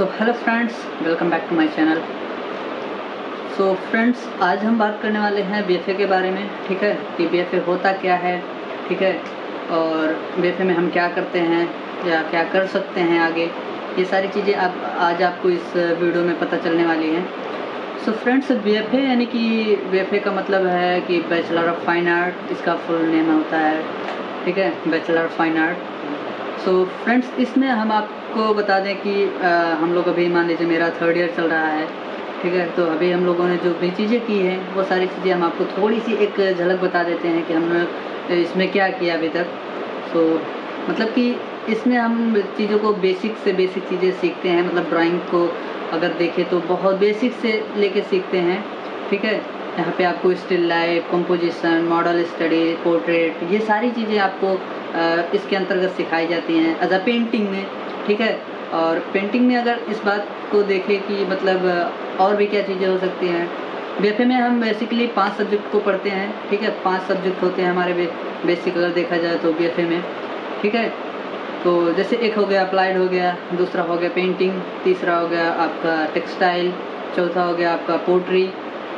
So hello friends, welcome back to my channel. So friends, आज हम बात करने वाले हैं बीएफए के बारे में। ठीक है, कि बीएफए होता क्या है, ठीक है, और बीएफए में हम क्या करते हैं या क्या कर सकते हैं आगे, ये सारी चीज़ें आज आपको इस वीडियो में पता चलने वाली हैं। सो फ्रेंड्स, बीएफए यानी कि बीएफए का मतलब है कि बैचलर ऑफ फाइन आर्ट, इसका फुल नेम होता है। ठीक है, bachelor of fine art. So friends, इसमें हम आपको बता दें कि हम लोग अभी मान लीजिए मेरा 3rd ईयर चल रहा है। ठीक है, तो अभी हम लोगों ने जो भी चीज़ें की हैं वो सारी चीज़ें हम आपको थोड़ी सी एक झलक बता देते हैं कि हमने इसमें क्या किया अभी तक। सो मतलब कि इसमें हम चीज़ों को बेसिक से बेसिक चीज़ें सीखते हैं। मतलब ड्राइंग को अगर देखें तो बहुत बेसिक से लेके सीखते हैं। ठीक है, यहाँ पे आपको still life, composition, model study, portrait, ये सारी चीज़ें आपको इसके अंतर्गत सिखाई जाती हैं एज अ पेंटिंग में। ठीक है, और पेंटिंग में अगर इस बात को देखें कि मतलब और भी क्या चीज़ें हो सकती हैं। बीएफए में हम बेसिकली 5 सब्जेक्ट को पढ़ते हैं। ठीक है, 5 सब्जेक्ट होते हैं हमारे बेसिक अगर देखा जाए तो बीएफए में। ठीक है, तो जैसे एक हो गया अप्लाइड हो गया, दूसरा हो गया पेंटिंग, तीसरा हो गया आपका टेक्सटाइल, चौथा हो गया आपका पोट्री।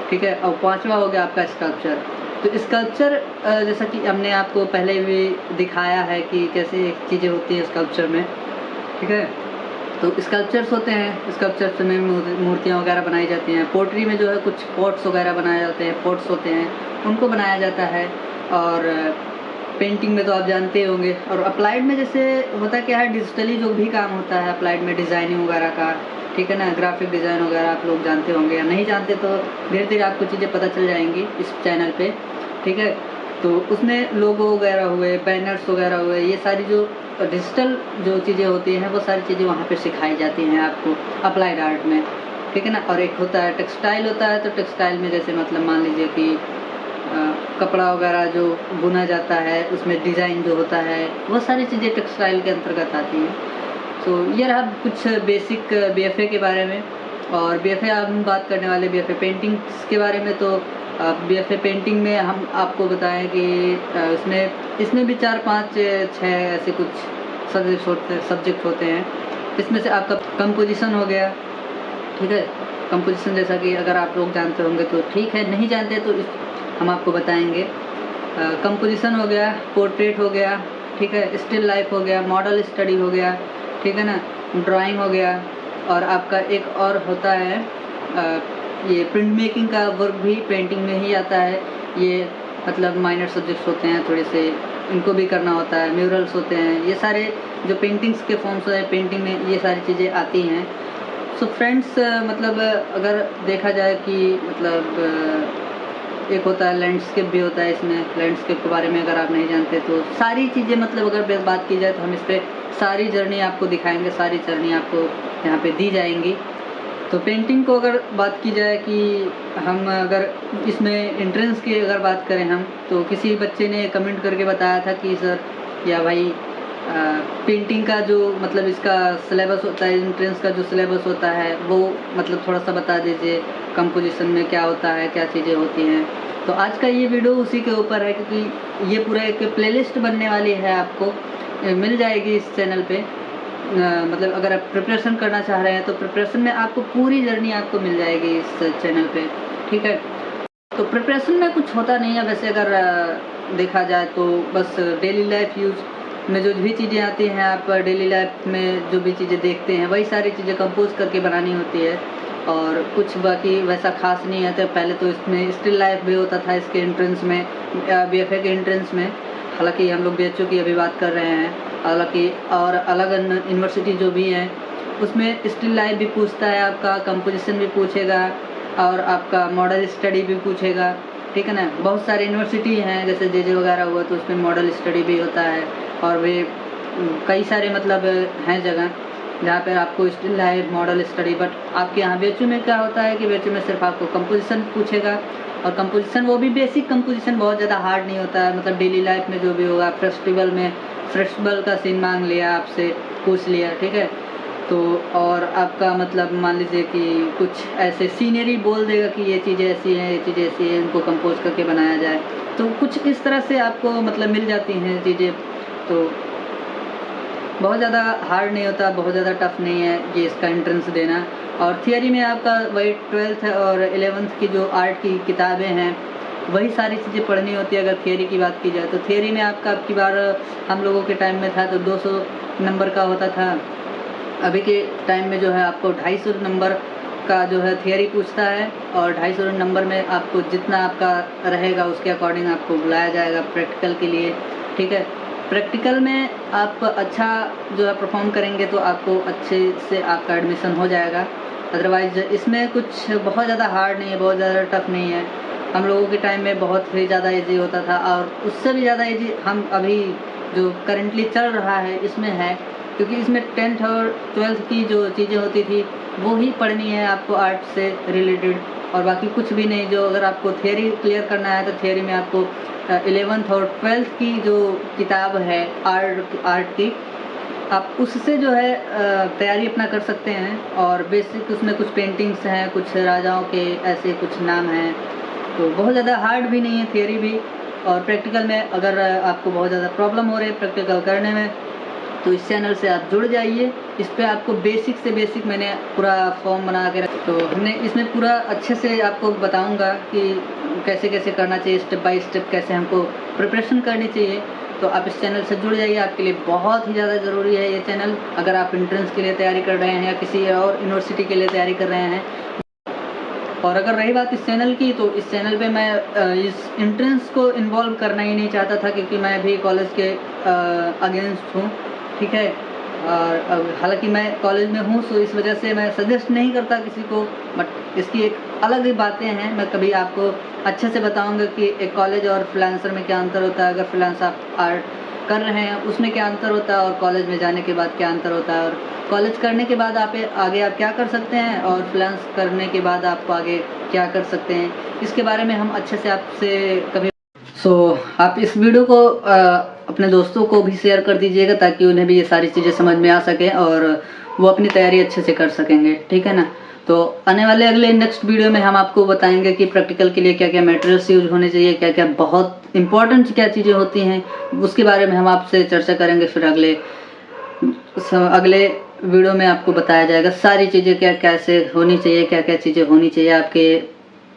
ठीक है, और 5वां हो गया आपका स्कल्पचर। तो स्कल्पचर जैसा कि हमने आपको पहले भी दिखाया है कि कैसे चीज़ें होती हैं स्कल्पचर में। ठीक है, तो स्कल्पचर्स होते हैं, स्कल्पचर्स में मूर्तियाँ वगैरह बनाई जाती हैं। पोट्री में जो है कुछ पॉट्स वगैरह बनाए जाते हैं, पॉट्स होते हैं, उनको बनाया जाता है। और पेंटिंग में तो आप जानते होंगे। और अप्लाइड में जैसे होता क्या है, डिजिटली जो भी काम होता है अप्लाइड में, डिज़ाइनिंग वगैरह का, ठीक है ना, ग्राफिक डिज़ाइन वगैरह आप लोग जानते होंगे, या नहीं जानते तो धीरे धीरे आपको चीज़ें पता चल जाएंगी इस चैनल पे। ठीक है, तो उसमें लोगो वगैरह हुए, बैनर्स वगैरह हुए, ये सारी जो डिजिटल जो चीज़ें होती हैं वो सारी चीज़ें वहाँ पे सिखाई जाती हैं आपको अप्लाइड आर्ट में। ठीक है ना। और एक होता है टेक्सटाइल होता है, तो टेक्सटाइल में जैसे मतलब मान लीजिए कि कपड़ा वगैरह जो बुना जाता है, उसमें डिज़ाइन जो होता है, वो सारी चीज़ें टेक्सटाइल के अंतर्गत आती हैं। तो ये रहा कुछ बेसिक बीएफए के बारे में। और बीएफए हम बात करने वाले बीएफए पेंटिंग्स के बारे में। तो बीएफए पेंटिंग में हम आपको बताएं कि इसमें भी 4, 5, 6 ऐसे कुछ सब्जेक्ट होते हैं। इसमें से आपका कंपोजिशन हो गया। ठीक है, कंपोजिशन जैसा कि अगर आप लोग जानते होंगे तो ठीक है, नहीं जानते तो हम आपको बताएंगे। कंपोजिशन हो गया, पोर्ट्रेट हो गया, ठीक है, स्टिल लाइफ हो गया, मॉडल स्टडी हो गया, ठीक है ना, ड्राइंग हो गया। और आपका एक और होता है ये प्रिंट मेकिंग का वर्क भी पेंटिंग में ही आता है। ये मतलब माइनर सब्जेक्ट्स होते हैं थोड़े से, इनको भी करना होता है। म्यूरल्स होते हैं, ये सारे जो पेंटिंग्स के फॉर्म्स हैं पेंटिंग में, ये सारी चीज़ें आती हैं। सो फ्रेंड्स, मतलब अगर देखा जाए कि मतलब एक होता है लैंडस्केप भी होता है। इसमें लैंडस्केप के बारे में अगर आप नहीं जानते तो सारी चीज़ें मतलब अगर बात की जाए तो हम इस पर सारी जर्नी आपको दिखाएंगे, सारी जर्नी आपको यहाँ पे दी जाएंगी। तो पेंटिंग को अगर बात की जाए कि हम अगर इसमें एंट्रेंस की अगर बात करें हम, तो किसी बच्चे ने कमेंट करके बताया था कि सर या भाई पेंटिंग का जो मतलब इसका सिलेबस होता है, एंट्रेंस का जो सिलेबस होता है वो मतलब थोड़ा सा बता दीजिए, कंपोजिशन में क्या होता है, क्या चीज़ें होती हैं। तो आज का ये वीडियो उसी के ऊपर है, क्योंकि ये पूरा एक प्लेलिस्ट बनने वाली है, आपको मिल जाएगी इस चैनल पे। मतलब अगर आप प्रिपरेशन करना चाह रहे हैं तो प्रिपरेशन में आपको पूरी जर्नी आपको मिल जाएगी इस चैनल पे। ठीक है, तो प्रिपरेशन में कुछ होता नहीं है वैसे अगर देखा जाए तो, बस डेली लाइफ यूज में जो भी चीज़ें आती हैं, आप डेली लाइफ में जो भी चीज़ें देखते हैं वही सारी चीज़ें कंपोज करके बनानी होती है। और कुछ बाकी वैसा खास नहीं है। तो पहले तो इसमें स्टिल लाइफ भी होता था इसके एंट्रेंस में, बीएफए के एंट्रेंस में। हालांकि हम लोग बीएचयू की अभी बात कर रहे हैं, हालांकि और अलग यूनिवर्सिटी जो भी हैं उसमें स्टिल लाइफ भी पूछता है, आपका कंपोजिशन भी पूछेगा, और आपका मॉडल स्टडी भी पूछेगा। ठीक है ना, बहुत सारे यूनिवर्सिटी हैं जैसे जे वगैरह हुआ तो उसमें मॉडल स्टडी भी होता है। और वे कई सारे मतलब हैं जगह जहाँ पर आपको still life, model study. But आपके यहाँ बीएचयू में क्या होता है कि बीएचयू में सिर्फ आपको कंपोजिशन पूछेगा। और कंपोजिशन वो भी बेसिक कंपोजिशन, बहुत ज़्यादा हार्ड नहीं होता है। मतलब डेली लाइफ में जो भी होगा, फेस्टिवल में फेस्टिवल का सीन मांग लिया, आपसे पूछ लिया, ठीक है। तो और आपका मतलब मान लीजिए कि कुछ ऐसे सीनरी बोल देगा कि ये चीज़ें ऐसी हैं, ये चीज़ें ऐसी हैं, इनको कंपोज करके बनाया जाए। तो कुछ इस तरह से आपको मतलब मिल जाती हैं चीज़ें। तो बहुत ज़्यादा हार्ड नहीं होता, बहुत ज़्यादा टफ नहीं है ये इसका एंट्रेंस देना। और थियरी में आपका वही 12th और 11th की जो आर्ट की किताबें हैं वही सारी चीज़ें पढ़नी होती है। अगर थियरी की बात की जाए तो थियरी में आपका अब की बार हम लोगों के टाइम में था तो 200 नंबर का होता था। अभी के टाइम में जो है आपको 250 नंबर का जो है थियरी पूछता है, और 250 नंबर में आपको जितना आपका रहेगा उसके अकॉर्डिंग आपको बुलाया जाएगा प्रैक्टिकल के लिए। ठीक है, प्रैक्टिकल में आप अच्छा जो है परफॉर्म करेंगे तो आपको अच्छे से आपका एडमिशन हो जाएगा। अदरवाइज़ इसमें कुछ बहुत ज़्यादा हार्ड नहीं है, बहुत ज़्यादा टफ नहीं है। हम लोगों के टाइम में बहुत ही ज़्यादा ईजी होता था, और उससे भी ज़्यादा ईजी हम अभी जो करंटली चल रहा है इसमें है, क्योंकि इसमें 10th और 12th की जो चीज़ें होती थी वो ही पढ़नी है आपको आर्ट से रिलेटेड, और बाकी कुछ भी नहीं। जो अगर आपको थियरी क्लियर करना है तो थियरी में आपको 11th और 12th की जो किताब है आर्ट की, आप उससे जो है तैयारी अपना कर सकते हैं। और बेसिक उसमें कुछ पेंटिंग्स हैं, कुछ राजाओं के ऐसे कुछ नाम हैं, तो बहुत ज़्यादा हार्ड भी नहीं है थियरी भी। और प्रैक्टिकल में अगर आपको बहुत ज़्यादा प्रॉब्लम हो रही है प्रैक्टिकल करने में तो इस चैनल से आप जुड़ जाइए। इस पे आपको बेसिक से बेसिक मैंने पूरा फॉर्म बना के रखा, तो हमने इसमें पूरा अच्छे से आपको बताऊंगा कि कैसे कैसे करना चाहिए, स्टेप बाय स्टेप कैसे हमको प्रिपरेशन करनी चाहिए। तो आप इस चैनल से जुड़ जाइए, आपके लिए बहुत ही ज़्यादा ज़रूरी है ये चैनल। अगर आप एंट्रेंस के लिए तैयारी कर रहे हैं या किसी और यूनिवर्सिटी के लिए तैयारी कर रहे हैं। और अगर रही बात इस चैनल की, तो इस चैनल पे मैं इस एंट्रेंस को इन्वॉल्व करना ही नहीं चाहता था, क्योंकि मैं भी कॉलेज के अगेंस्ट हूँ। ठीक है, और हालांकि मैं कॉलेज में हूँ तो इस वजह से मैं सजेस्ट नहीं करता किसी को, बट इसकी एक अलग ही बातें हैं। मैं कभी आपको अच्छे से बताऊंगा कि एक कॉलेज और फ्रीलांसर में क्या अंतर होता है, अगर फ्रीलांस आप आर्ट कर रहे हैं उसमें क्या अंतर होता है, और कॉलेज में जाने के बाद क्या अंतर होता है, और कॉलेज करने के बाद आप आगे आप क्या कर सकते हैं, और फ्रीलांस करने के बाद आप आगे क्या कर सकते हैं, इसके बारे में हम अच्छे से आपसे कभी आप इस वीडियो को अपने दोस्तों को भी शेयर कर दीजिएगा, ताकि उन्हें भी ये सारी चीज़ें समझ में आ सके और वो अपनी तैयारी अच्छे से कर सकेंगे। ठीक है ना। तो आने वाले अगले नेक्स्ट वीडियो में हम आपको बताएंगे कि प्रैक्टिकल के लिए क्या क्या मटेरियल्स यूज होने चाहिए, क्या क्या बहुत इंपॉर्टेंट क्या चीज़ें होती हैं, उसके बारे में हम आपसे चर्चा करेंगे। फिर अगले वीडियो में आपको बताया जाएगा सारी चीज़ें क्या कैसे होनी चाहिए, क्या क्या चीज़ें होनी चाहिए, आपके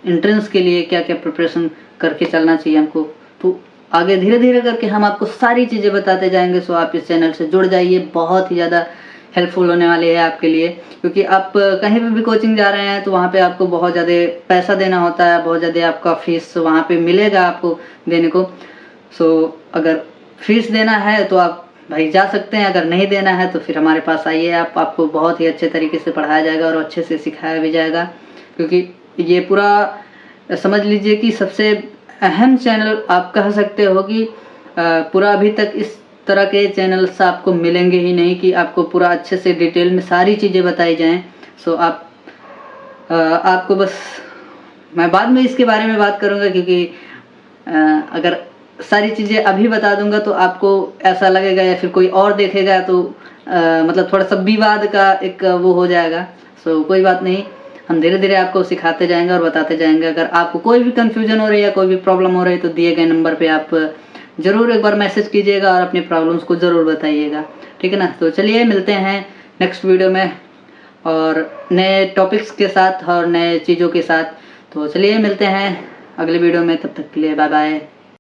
एंट्रेंस के लिए क्या क्या प्रिपरेशन करके चलना चाहिए हमको। तो आगे धीरे धीरे करके हम आपको सारी चीज़ें बताते जाएंगे। सो आप इस चैनल से जुड़ जाइए, बहुत ही ज़्यादा हेल्पफुल होने वाली है आपके लिए, क्योंकि आप कहीं पे भी कोचिंग जा रहे हैं तो वहाँ पे आपको बहुत ज़्यादा पैसा देना होता है, बहुत ज़्यादा आपका फीस वहाँ पे मिलेगा आपको देने को। सो अगर फीस देना है तो आप भाई जा सकते हैं, अगर नहीं देना है तो फिर हमारे पास आइए, आपको बहुत ही अच्छे तरीके से पढ़ाया जाएगा और अच्छे से सिखाया भी जाएगा। क्योंकि ये पूरा समझ लीजिए कि सबसे अहम चैनल आप कह सकते हो कि पूरा अभी तक इस तरह के चैनल्स आपको मिलेंगे ही नहीं कि आपको पूरा अच्छे से डिटेल में सारी चीज़ें बताई जाएं। सो आपको बस मैं बाद में इसके बारे में बात करूंगा, क्योंकि अगर सारी चीज़ें अभी बता दूंगा तो आपको ऐसा लगेगा या फिर कोई और देखेगा तो मतलब थोड़ा सा विवाद का एक वो हो जाएगा। सो कोई बात नहीं, हम धीरे धीरे आपको सिखाते जाएंगे और बताते जाएंगे। अगर आपको कोई भी कन्फ्यूजन हो रही है या कोई भी प्रॉब्लम हो रही है तो दिए गए नंबर पे आप ज़रूर एक बार मैसेज कीजिएगा और अपनी प्रॉब्लम्स को ज़रूर बताइएगा। ठीक है ना। तो चलिए मिलते हैं नेक्स्ट वीडियो में और नए टॉपिक्स के साथ और नए चीज़ों के साथ। तो चलिए मिलते हैं अगले वीडियो में, तब तक के लिए बाय बाय।